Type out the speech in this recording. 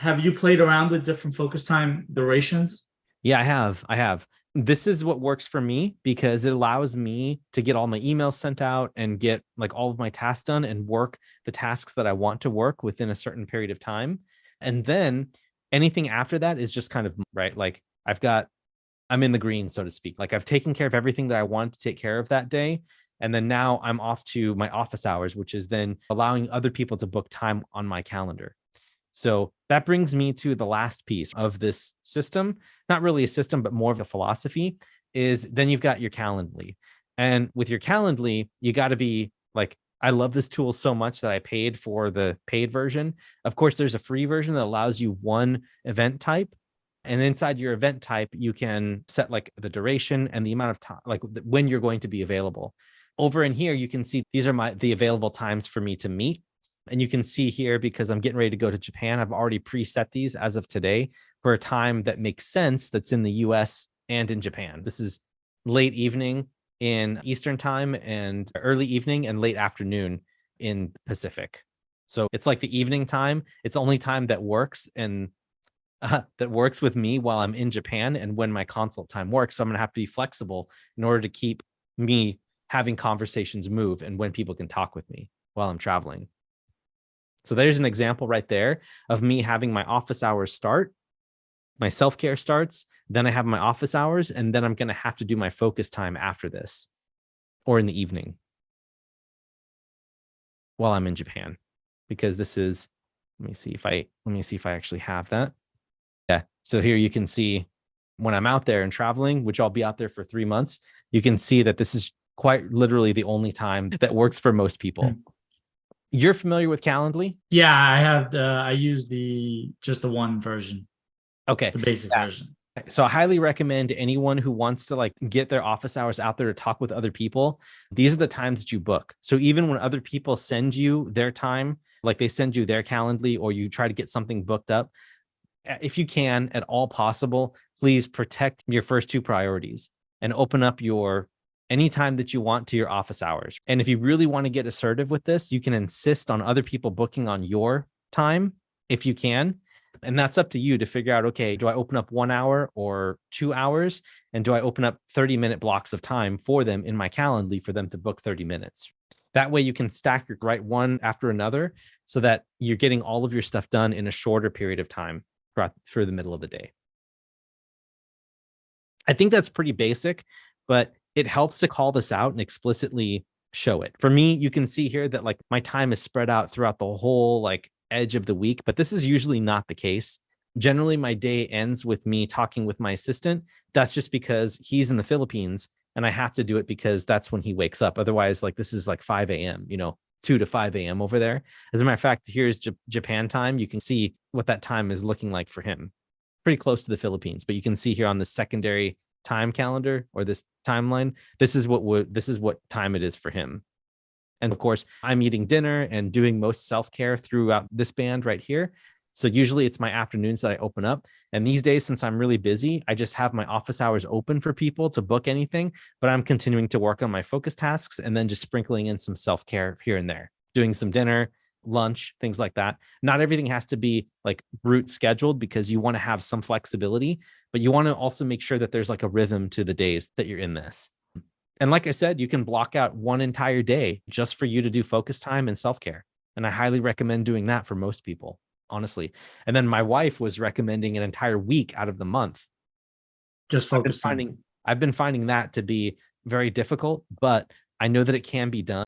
Have you played around with different focus time durations? Yeah, I have. This is what works for me because it allows me to get all my emails sent out and get like all of my tasks done and work the tasks that I want to work within a certain period of time. And then anything after that is just kind of right. Like I'm in the green, so to speak. Like I've taken care of everything that I wanted to take care of that day. And then now I'm off to my office hours, which is then allowing other people to book time on my calendar. So that brings me to the last piece of this system, not really a system, but more of a philosophy is then you've got your Calendly. And with your Calendly, you got to be like, I love this tool so much that I paid for the paid version. Of course, there's a free version that allows you one event type. And inside your event type, you can set like the duration and the amount of time, like when you're going to be available. Over in here, you can see these are the available times for me to meet. And you can see here, because I'm getting ready to go to Japan, I've already preset these as of today for a time that makes sense that's in the US and in Japan. This is late evening in Eastern time and early evening and late afternoon in Pacific. So it's like the evening time. It's only time that works and that works with me while I'm in Japan and when my consult time works. So I'm going to have to be flexible in order to keep me having conversations move and when people can talk with me while I'm traveling. So there's an example right there of me having my office hours start, my self-care starts, then I have my office hours, and then I'm going to have to do my focus time after this or in the evening while I'm in Japan, because this is, let me see if I actually have that. Yeah. So here you can see when I'm out there and traveling, which I'll be out there for 3 months, you can see that this is quite literally the only time that works for most people. You're familiar with Calendly? Yeah, I use just the one version, Okay. the basic version. So I highly recommend anyone who wants to like get their office hours out there to talk with other people. These are the times that you book. So even when other people send you their time, like they send you their Calendly or you try to get something booked up, if you can at all possible, please protect your first two priorities and open up your anytime that you want to your office hours. And if you really want to get assertive with this, you can insist on other people booking on your time if you can. And that's up to you to figure out, okay, do I open up 1 hour or 2 hours? And do I open up 30-minute blocks of time for them in my Calendly for them to book 30 minutes? That way you can stack your right one after another so that you're getting all of your stuff done in a shorter period of time through the middle of the day. I think that's pretty basic, but it helps to call this out and explicitly show it. For me, you can see here that like my time is spread out throughout the whole like edge of the week, but this is usually not the case. Generally, my day ends with me talking with my assistant. That's just because he's in the Philippines and I have to do it because that's when he wakes up. Otherwise, like this is like 5 a.m., 2 to 5 a.m. over there. As a matter of fact, here's Japan time. You can see what that time is looking like for him. Pretty close to the Philippines, but you can see here on the secondary time calendar or this timeline, this is what time it is for him. And of course, I'm eating dinner and doing most self-care throughout this band right here. So usually it's my afternoons that I open up. And these days, since I'm really busy, I just have my office hours open for people to book anything, but I'm continuing to work on my focus tasks and then just sprinkling in some self-care here and there, doing some dinner, lunch, things like that. Not everything has to be like brute scheduled because you want to have some flexibility, but you want to also make sure that there's like a rhythm to the days that you're in this. And like I said, you can block out one entire day just for you to do focus time and self-care. And I highly recommend doing that for most people, honestly. And then my wife was recommending an entire week out of the month. Just focus time. I've been finding that to be very difficult, but I know that it can be done.